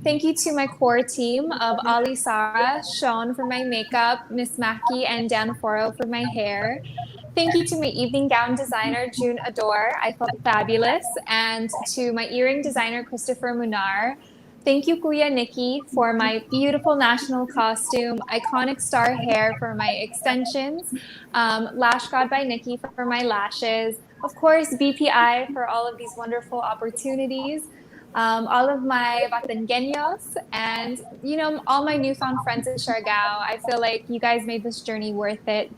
Thank you to my core team of Ali Sara, Sean for my makeup, Miss Maki, and Dan Foro for my hair. Thank you to my evening gown designer, June Adore. I felt fabulous. And to my earring designer, Christopher Munar. Thank you, Kuya Nikki, for my beautiful national costume, iconic star hair for my extensions, Lash God by Nikki for my lashes, of course, BPI for all of these wonderful opportunities, all of my Batangueños, and, all my newfound friends in Siargao. I feel like you guys made this journey worth it.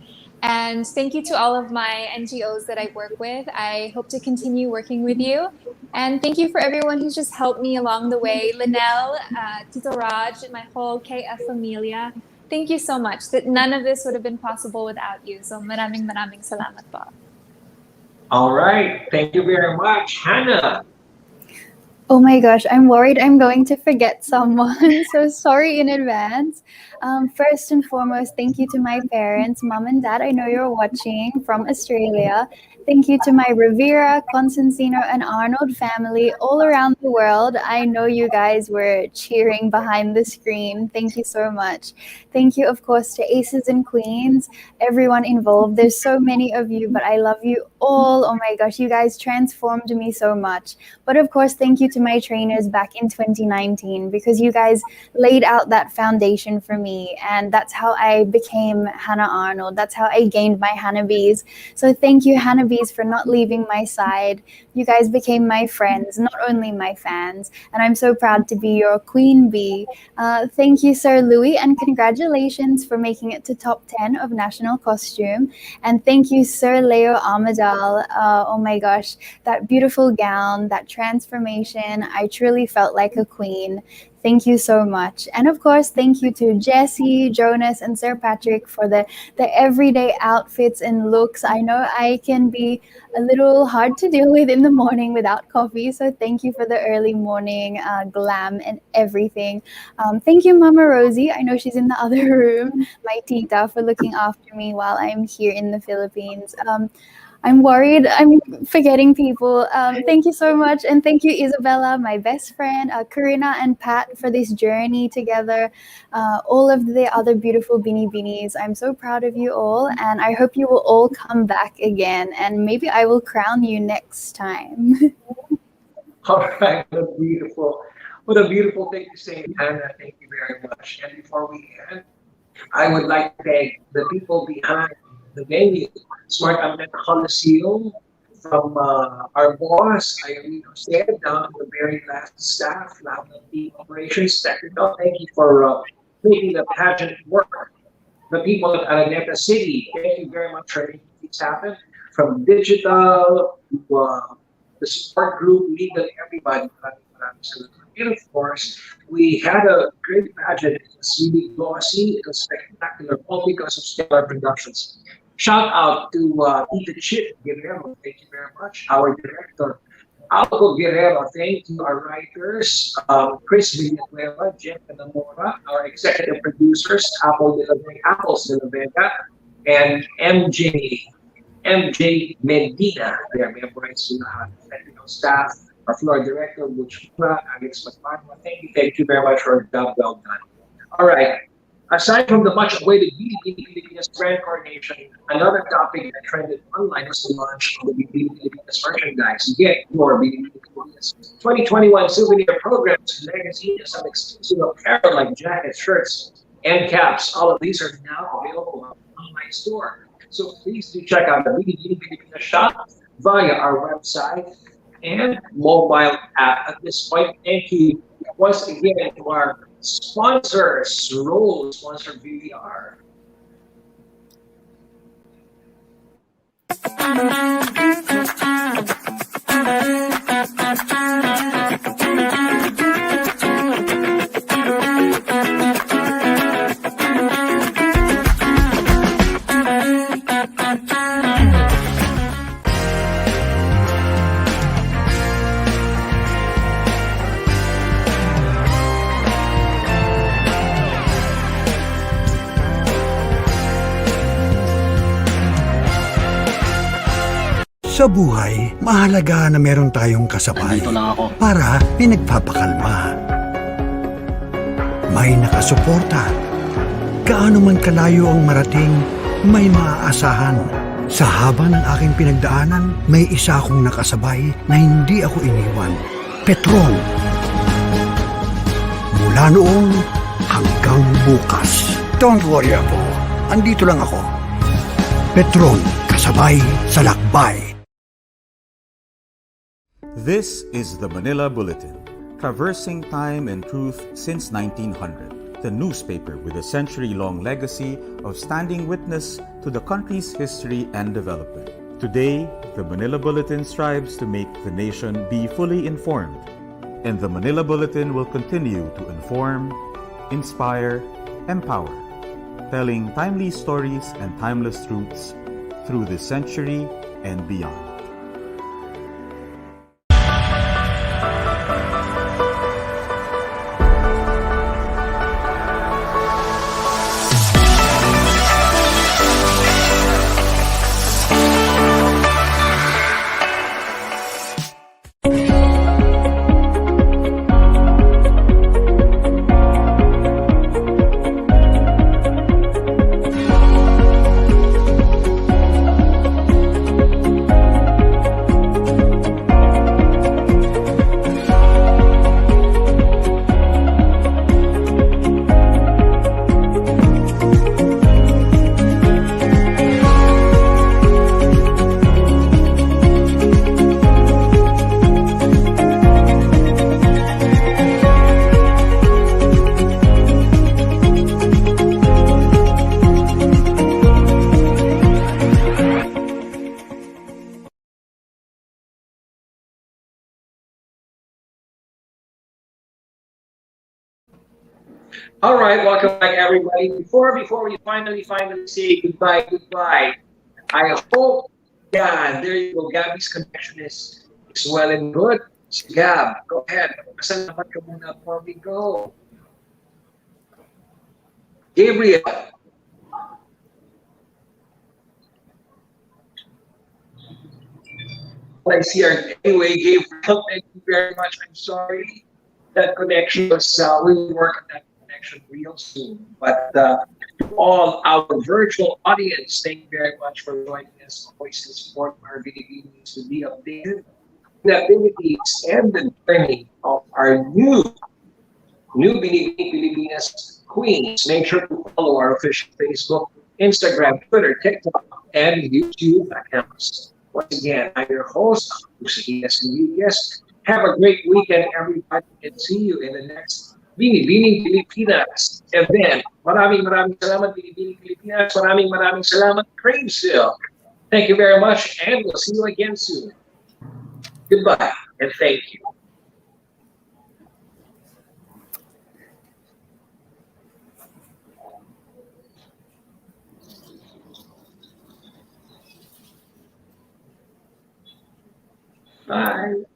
And thank you to all of my NGOs that I work with. I hope to continue working with you. And thank you for everyone who's just helped me along the way. Linnell, Tito Raj, my whole KF familia. Thank you so much. That none of this would have been possible without you. So maraming salamat po. All right, thank you very much, Hannah. Oh my gosh, I'm worried I'm going to forget someone. So sorry in advance. First and foremost, thank you to my parents, Mom and Dad. I know you're watching from Australia. Thank you to my Rivera, Constantino, and Arnold family all around the world. I know you guys were cheering behind the screen. Thank you so much. Thank you, of course, to Aces and Queens, everyone involved. There's so many of you, but I love you all. Oh my gosh, you guys transformed me so much. But of course, thank you to my trainers back in 2019 because you guys laid out that foundation for me. And that's how I became Hannah Arnold. That's how I gained my Hannah Bees. So thank you, Hannah Bees, for not leaving my side. You guys became my friends, not only my fans. And I'm so proud to be your queen bee. Thank you, Sir Louis, and congratulations for making it to top 10 of National Costume. And thank you, Sir Leo Amadal. Oh my gosh, that beautiful gown, that transformation, I truly felt like a queen. Thank you so much. And of course, thank you to Jesse, Jonas, and Sir Patrick for the everyday outfits and looks. I know I can be a little hard to deal with in the morning without coffee. So thank you for the early morning glam and everything. Thank you, Mama Rosie. I know she's in the other room. My tita for looking after me while I'm here in the Philippines. I'm worried I'm forgetting people. Thank you so much. And thank you, Isabella, my best friend, Karina and Pat for this journey together. All of the other beautiful Beanie Beanies. I'm so proud of you all. And I hope you will all come back again. And maybe I will crown you next time. All right, what a beautiful thing to say, Hannah. Thank you very much. And before we end, I would like to thank the people behind the venue, Smart Atlanta Coliseum, from our boss, Irene Jose, down to the very last staff, lab team operations, technical. Thank you for making the pageant work. The people at Araneta City, thank you very much for making things happen. From digital to the support group, legal, everybody. And of course, we had a great pageant. It was really glossy. It was spectacular, all because of Stellar Productions. Shout out to Tita Chip Guerrero. Thank you very much. Our director, Alco Guerrero. Thank you. Our writers, Chris Villanueva, Jen Namora. Our executive producers, Apples de la Vega, and MJ Medina. They are members to the technical staff. Our floor director, Butch Mura, Alex Matmarma. Thank you very much for a job well done. All right. Aside from the much awaited BDB Pilipinas Grand Coronation, another topic that trended online was the launch of the BDB Pilipinas merchandise. Get your BDB Pilipinas 2021 souvenir programs, magazines, some exclusive apparel like jackets, shirts, and caps. All of these are now available on the online store. So please do check out the BDB Pilipinas shop via our website and mobile app. At this point, thank you once again to our sponsors. Roll sponsor VVR. Sa buhay, mahalaga na meron tayong kasabay para may nagpapakalma. May nakasuporta. Gaano man kalayo ang marating, may maaasahan. Sa haba ng aking pinagdaanan, may isa akong nakasabay na hindi ako iniwan. Petron. Mula noon hanggang bukas. Don't worry ako. Andito lang ako. Petron, kasabay sa lakbay. This is the Manila Bulletin, traversing time and truth since 1900, the newspaper with a century-long legacy of standing witness to the country's history and development. Today, the Manila Bulletin strives to make the nation be fully informed, and the Manila Bulletin will continue to inform, inspire, empower, telling timely stories and timeless truths through this century and beyond. All right, welcome back, everybody. Before we finally say goodbye. I hope, yeah, there you go. Gabby's connection is well and good. So, Gab, go ahead. Pasalamat ka muna before we go. Gabriel, I see her. Anyway, Gabriel, thank you very much. I'm sorry that connection was, we will work on that connection real soon. But to all our virtual audience, thank you very much for joining us. Always in support of our Binibinis to be updated the activities and the journey of our new Binibining Pilipinas queens. Make sure to follow our official Facebook, Instagram, Twitter, TikTok, and YouTube accounts. Once again, I'm your host, Lucias and yes, have a great weekend, everybody, and see you in the next Binibining Pilipinas event. Maraming salamat, Binibining Pilipinas. Maraming salamat, Creamsill. Thank you very much, and we'll see you again soon. Goodbye, and thank you. Bye.